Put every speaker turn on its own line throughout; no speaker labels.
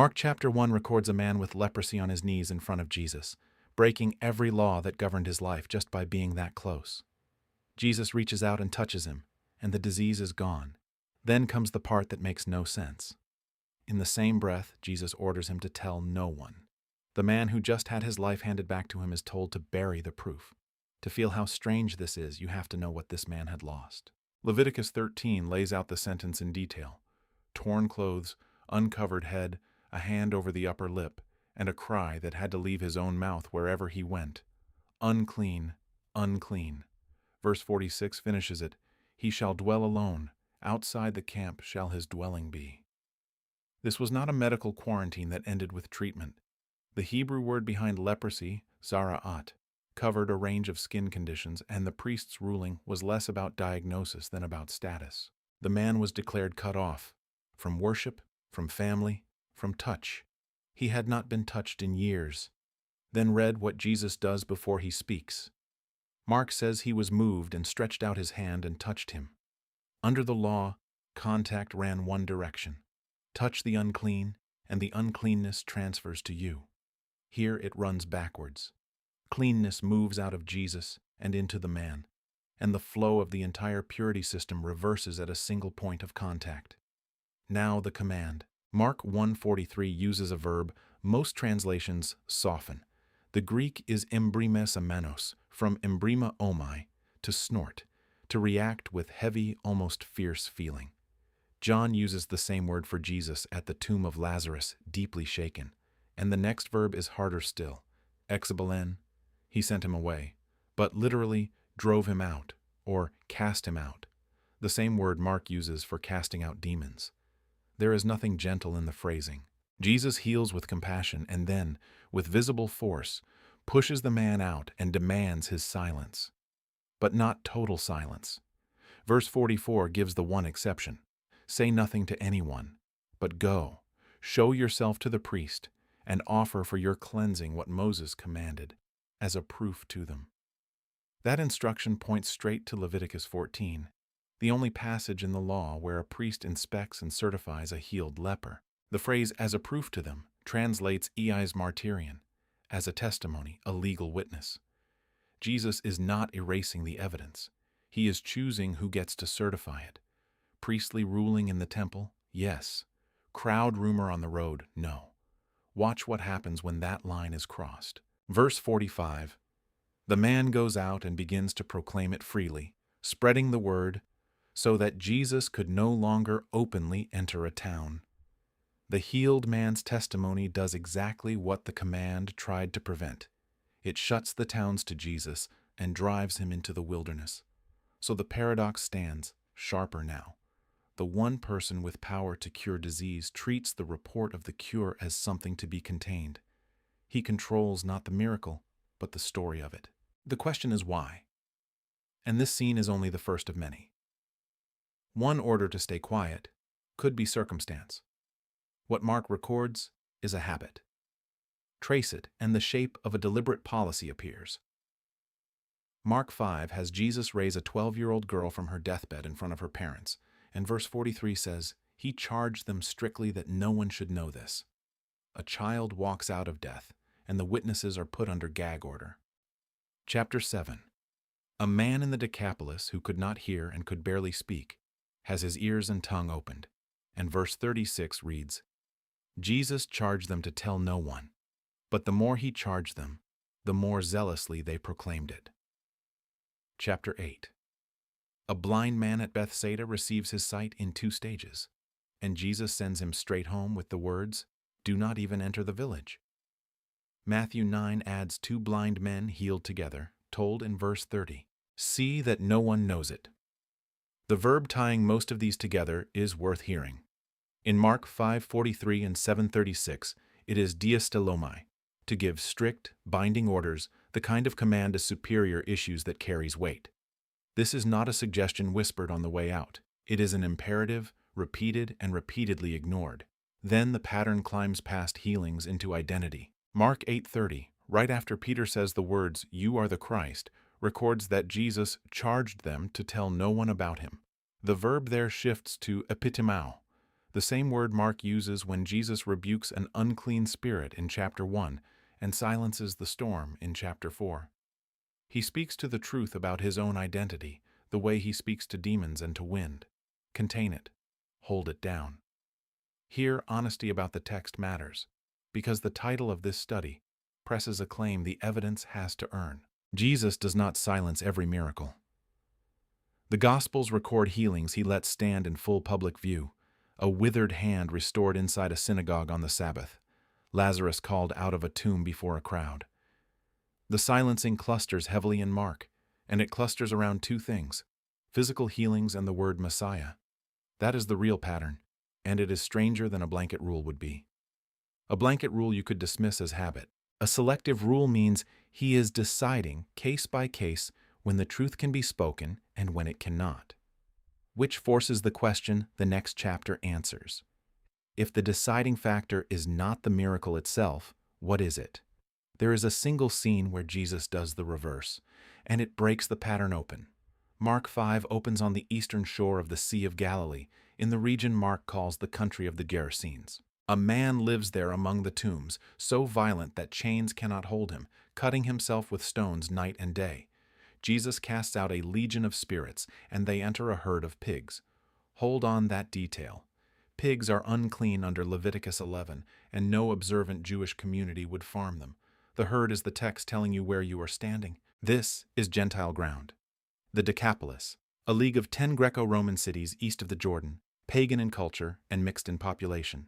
Mark chapter 1 records a man with leprosy on his knees in front of Jesus, breaking every law that governed his life just by being that close. Jesus reaches out and touches him, and the disease is gone. Then comes the part that makes no sense. In the same breath, Jesus orders him to tell no one. The man who just had his life handed back to him is told to bury the proof. To feel how strange this is, you have to know what this man had lost. Leviticus 13 lays out the sentence in detail. Torn clothes, uncovered head, a hand over the upper lip, and a cry that had to leave his own mouth wherever he went. Unclean, unclean. Verse 46 finishes it. He shall dwell alone. Outside the camp shall his dwelling be. This was not a medical quarantine that ended with treatment. The Hebrew word behind leprosy, zara'at, covered a range of skin conditions, and the priest's ruling was less about diagnosis than about status. The man was declared cut off, from worship, from family, from touch. He had not been touched in years. Then read what Jesus does before he speaks. Mark says he was moved and stretched out his hand and touched him. Under the law, contact ran one direction. Touch the unclean, and the uncleanness transfers to you. Here it runs backwards. Cleanness moves out of Jesus and into the man, and the flow of the entire purity system reverses at a single point of contact. Now the command. Mark 1:43 uses a verb most translations soften. The Greek is embrimes amenos, from embrima omai, to snort, to react with heavy, almost fierce feeling. John uses the same word for Jesus at the tomb of Lazarus, deeply shaken. And the next verb is harder still. Exabelen, he sent him away, but literally drove him out, or cast him out. The same word Mark uses for casting out demons. There is nothing gentle in the phrasing. Jesus heals with compassion and then, with visible force, pushes the man out and demands his silence. But not total silence. Verse 44 gives the one exception. Say nothing to anyone, but go, show yourself to the priest, and offer for your cleansing what Moses commanded, as a proof to them. That instruction points straight to Leviticus 14, the only passage in the law where a priest inspects and certifies a healed leper. The phrase "as a proof to them" translates eis martyrion, as a testimony, a legal witness. Jesus is not erasing the evidence. He is choosing who gets to certify it. Priestly ruling in the temple? Yes. Crowd rumor on the road? No. Watch what happens when that line is crossed. Verse 45. The man goes out and begins to proclaim it freely, spreading the word, so that Jesus could no longer openly enter a town. The healed man's testimony does exactly what the command tried to prevent. It shuts the towns to Jesus and drives him into the wilderness. So the paradox stands, sharper now. The one person with power to cure disease treats the report of the cure as something to be contained. He controls not the miracle, but the story of it. The question is why? And this scene is only the first of many. One order to stay quiet could be circumstance. What Mark records is a habit. Trace it, and the shape of a deliberate policy appears. Mark 5 has Jesus raise a 12-year-old girl from her deathbed in front of her parents, and verse 43 says, he charged them strictly that no one should know this. A child walks out of death, and the witnesses are put under gag order. Chapter 7. A man in the Decapolis who could not hear and could barely speak has his ears and tongue opened, and verse 36 reads, Jesus charged them to tell no one, but the more he charged them, the more zealously they proclaimed it. Chapter 8. A blind man at Bethsaida receives his sight in 2 stages, and Jesus sends him straight home with the words, do not even enter the village. Matthew 9 adds 2 blind men healed together, told in verse 30, see that no one knows it. The verb tying most of these together is worth hearing. In Mark 5:43 and 7:36, it is diastelomai, to give strict, binding orders, the kind of command a superior issues that carries weight. This is not a suggestion whispered on the way out. It is an imperative, repeated and repeatedly ignored. Then the pattern climbs past healings into identity. Mark 8:30, right after Peter says the words, you are the Christ, records that Jesus charged them to tell no one about him. The verb there shifts to epitimao, the same word Mark uses when Jesus rebukes an unclean spirit in chapter 1 and silences the storm in chapter 4. He speaks to the truth about his own identity, the way he speaks to demons and to wind. Contain it. Hold it down. Here, honesty about the text matters, because the title of this study presses a claim the evidence has to earn. Jesus does not silence every miracle. The Gospels record healings he lets stand in full public view, a withered hand restored inside a synagogue on the Sabbath, Lazarus called out of a tomb before a crowd. The silencing clusters heavily in Mark, and it clusters around two things: physical healings and the word Messiah. That is the real pattern, and it is stranger than a blanket rule would be. A blanket rule you could dismiss as habit. A selective rule means he is deciding, case by case, when the truth can be spoken and when it cannot. Which forces the question the next chapter answers. If the deciding factor is not the miracle itself, what is it? There is a single scene where Jesus does the reverse, and it breaks the pattern open. Mark 5 opens on the eastern shore of the Sea of Galilee, in the region Mark calls the country of the Gerasenes. A man lives there among the tombs, so violent that chains cannot hold him, cutting himself with stones night and day. Jesus casts out a legion of spirits, and they enter a herd of pigs. Hold on that detail. Pigs are unclean under Leviticus 11, and no observant Jewish community would farm them. The herd is the text telling you where you are standing. This is Gentile ground. The Decapolis, a league of 10 Greco-Roman cities east of the Jordan, pagan in culture and mixed in population.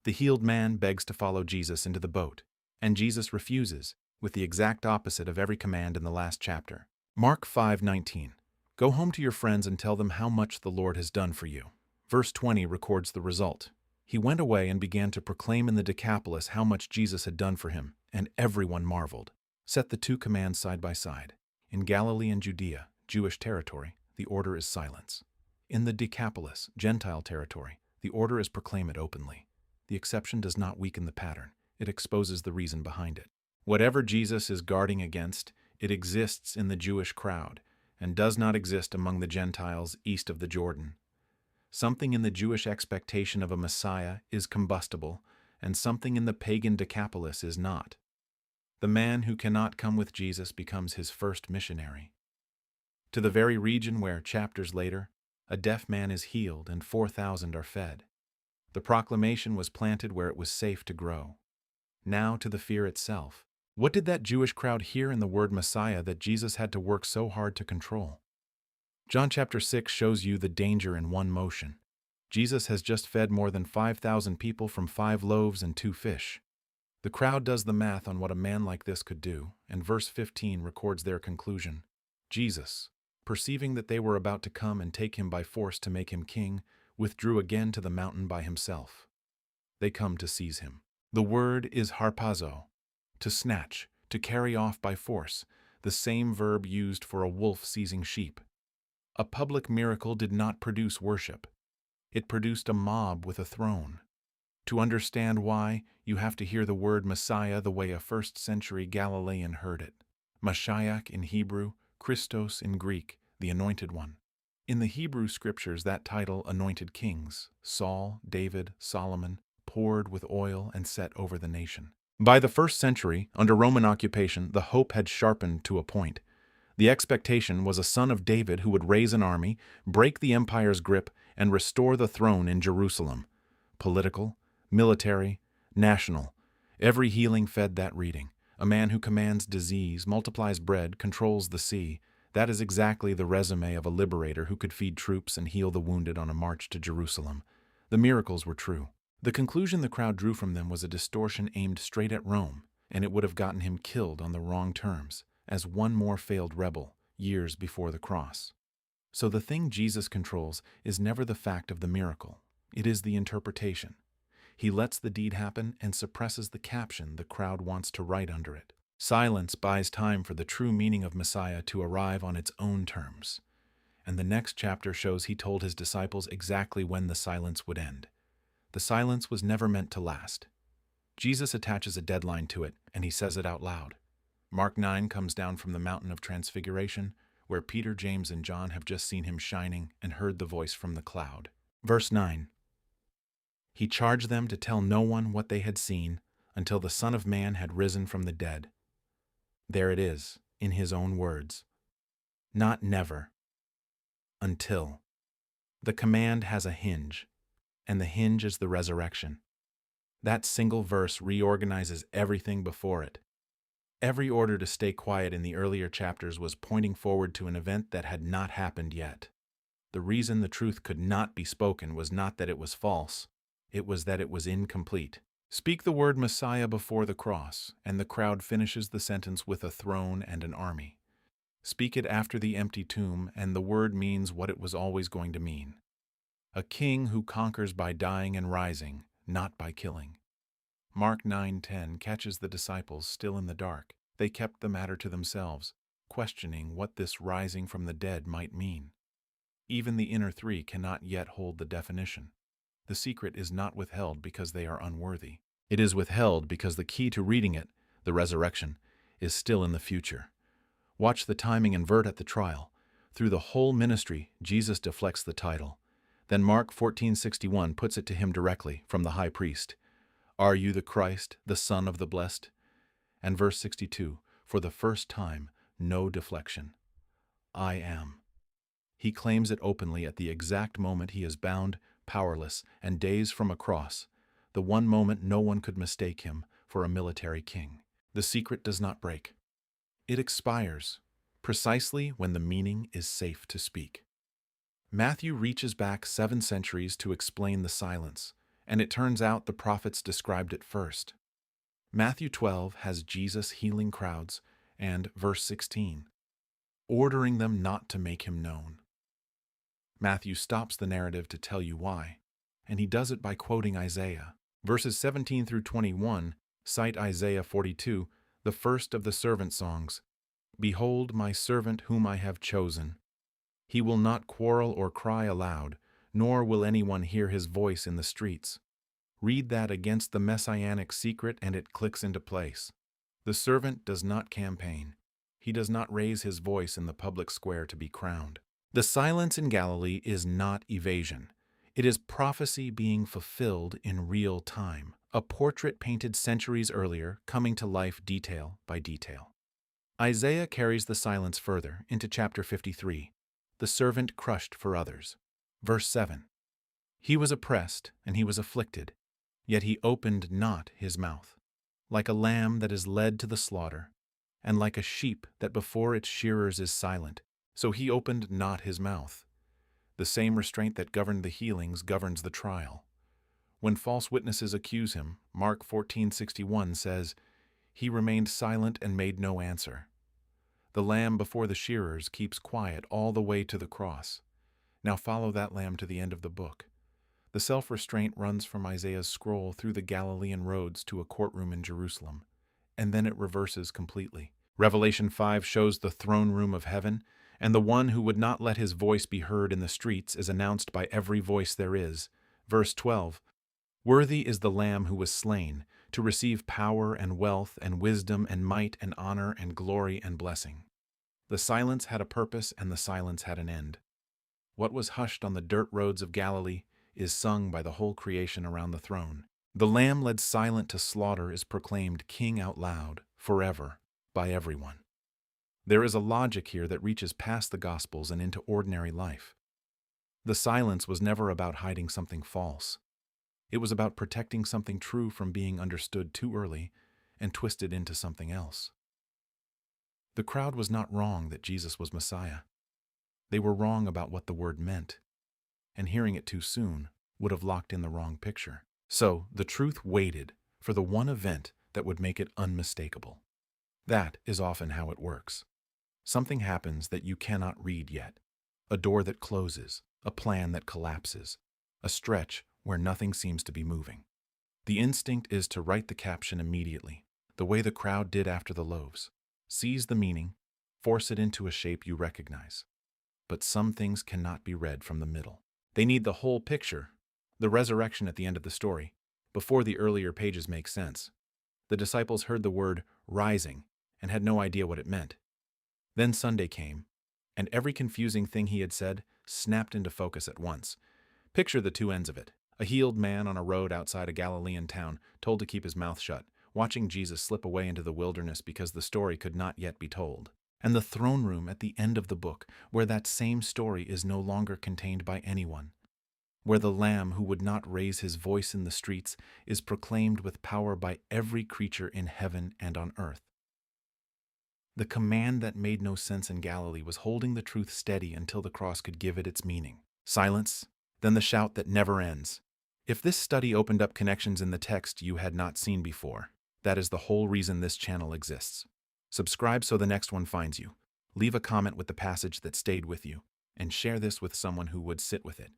The healed man begs to follow Jesus into the boat, and Jesus refuses, with the exact opposite of every command in the last chapter. Mark 5:19. Go home to your friends and tell them how much the Lord has done for you. Verse 20 records the result. He went away and began to proclaim in the Decapolis how much Jesus had done for him, and everyone marveled. Set the two commands side by side. In Galilee and Judea, Jewish territory, the order is silence. In the Decapolis, Gentile territory, the order is proclaim it openly. The exception does not weaken the pattern. It exposes the reason behind it. Whatever Jesus is guarding against, it exists in the Jewish crowd and does not exist among the Gentiles east of the Jordan. Something in the Jewish expectation of a Messiah is combustible, and something in the pagan Decapolis is not. The man who cannot come with Jesus becomes his first missionary. To the very region where, chapters later, a deaf man is healed and 4,000 are fed. The proclamation was planted where it was safe to grow. Now to the fear itself. What did that Jewish crowd hear in the word Messiah that Jesus had to work so hard to control? John chapter 6 shows you the danger in one motion. Jesus has just fed more than 5,000 people from 5 loaves and 2 fish. The crowd does the math on what a man like this could do, and verse 15 records their conclusion. Jesus, perceiving that they were about to come and take him by force to make him king, withdrew again to the mountain by himself. They come to seize him. The word is harpazo, to snatch, to carry off by force, the same verb used for a wolf seizing sheep. A public miracle did not produce worship. It produced a mob with a throne. To understand why, you have to hear the word Messiah the way a first-century Galilean heard it. Mashiach in Hebrew, Christos in Greek, the Anointed One. In the Hebrew scriptures, that title anointed kings, Saul, David, Solomon, poured with oil and set over the nation. By the 1st century, under Roman occupation, the hope had sharpened to a point. The expectation was a son of David who would raise an army, break the empire's grip, and restore the throne in Jerusalem. Political, military, national. Every healing fed that reading. A man who commands disease, multiplies bread, controls the sea. That is exactly the resume of a liberator who could feed troops and heal the wounded on a march to Jerusalem. The miracles were true. The conclusion the crowd drew from them was a distortion aimed straight at Rome, and it would have gotten him killed on the wrong terms, as one more failed rebel, years before the cross. So the thing Jesus controls is never the fact of the miracle. It is the interpretation. He lets the deed happen and suppresses the caption the crowd wants to write under it. Silence buys time for the true meaning of Messiah to arrive on its own terms. And the next chapter shows he told his disciples exactly when the silence would end. The silence was never meant to last. Jesus attaches a deadline to it, and he says it out loud. Mark 9 comes down from the mountain of transfiguration, where Peter, James, and John have just seen him shining and heard the voice from the cloud. Verse 9. He charged them to tell no one what they had seen until the Son of Man had risen from the dead. There it is, in his own words. Not never. Until. The command has a hinge, and the hinge is the resurrection. That single verse reorganizes everything before it. Every order to stay quiet in the earlier chapters was pointing forward to an event that had not happened yet. The reason the truth could not be spoken was not that it was false, it was that it was incomplete. Speak the word Messiah before the cross, and the crowd finishes the sentence with a throne and an army. Speak it after the empty tomb, and the word means what it was always going to mean. A king who conquers by dying and rising, not by killing. Mark 9:10 catches the disciples still in the dark. They kept the matter to themselves, questioning what this rising from the dead might mean. Even the inner three cannot yet hold the definition. The secret is not withheld because they are unworthy. It is withheld because the key to reading it, the resurrection, is still in the future. Watch the timing invert at the trial. Through the whole ministry, Jesus deflects the title. Then Mark 14:61 puts it to him directly from the high priest. Are you the Christ, the Son of the Blessed? And verse 62, for the first time, no deflection. I am. He claims it openly at the exact moment he is bound, powerless, and days from a cross, the one moment no one could mistake him for a military king. The secret does not break. It expires, precisely when the meaning is safe to speak. Matthew reaches back 7 centuries to explain the silence, and it turns out the prophets described it first. Matthew 12 has Jesus healing crowds, and verse 16, ordering them not to make him known. Matthew stops the narrative to tell you why, and he does it by quoting Isaiah. Verses 17 through 21 cite Isaiah 42, the first of the servant songs. Behold my servant whom I have chosen. He will not quarrel or cry aloud, nor will anyone hear his voice in the streets. Read that against the Messianic Secret and it clicks into place. The servant does not campaign. He does not raise his voice in the public square to be crowned. The silence in Galilee is not evasion. It is prophecy being fulfilled in real time, a portrait painted centuries earlier coming to life detail by detail. Isaiah carries the silence further into chapter 53, the servant crushed for others. Verse 7, he was oppressed and he was afflicted, yet he opened not his mouth. Like a lamb that is led to the slaughter, and like a sheep that before its shearers is silent, so he opened not his mouth. The same restraint that governed the healings governs the trial. When false witnesses accuse him, Mark 14:61 says, he remained silent and made no answer. The lamb before the shearers keeps quiet all the way to the cross. Now follow that lamb to the end of the book. The self-restraint runs from Isaiah's scroll through the Galilean roads to a courtroom in Jerusalem, and then it reverses completely. Revelation 5 shows the throne room of heaven, and the one who would not let his voice be heard in the streets is announced by every voice there is. Verse 12, worthy is the Lamb who was slain, to receive power and wealth and wisdom and might and honor and glory and blessing. The silence had a purpose and the silence had an end. What was hushed on the dirt roads of Galilee is sung by the whole creation around the throne. The Lamb led silent to slaughter is proclaimed king out loud, forever, by everyone. There is a logic here that reaches past the Gospels and into ordinary life. The silence was never about hiding something false. It was about protecting something true from being understood too early and twisted into something else. The crowd was not wrong that Jesus was Messiah. They were wrong about what the word meant, and hearing it too soon would have locked in the wrong picture. So the truth waited for the one event that would make it unmistakable. That is often how it works. Something happens that you cannot read yet. A door that closes, a plan that collapses, a stretch where nothing seems to be moving. The instinct is to write the caption immediately, the way the crowd did after the loaves. Seize the meaning, force it into a shape you recognize. But some things cannot be read from the middle. They need the whole picture, the resurrection at the end of the story, before the earlier pages make sense. The disciples heard the word rising and had no idea what it meant. Then Sunday came, and every confusing thing he had said snapped into focus at once. Picture the two ends of it. A healed man on a road outside a Galilean town, told to keep his mouth shut, watching Jesus slip away into the wilderness because the story could not yet be told. And the throne room at the end of the book, where that same story is no longer contained by anyone, where the Lamb who would not raise his voice in the streets is proclaimed with power by every creature in heaven and on earth. The command that made no sense in Galilee was holding the truth steady until the cross could give it its meaning. Silence, then the shout that never ends. If this study opened up connections in the text you had not seen before, that is the whole reason this channel exists. Subscribe so the next one finds you. Leave a comment with the passage that stayed with you, and share this with someone who would sit with it.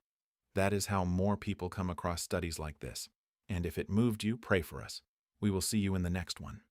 That is how more people come across studies like this. And if it moved you, pray for us. We will see you in the next one.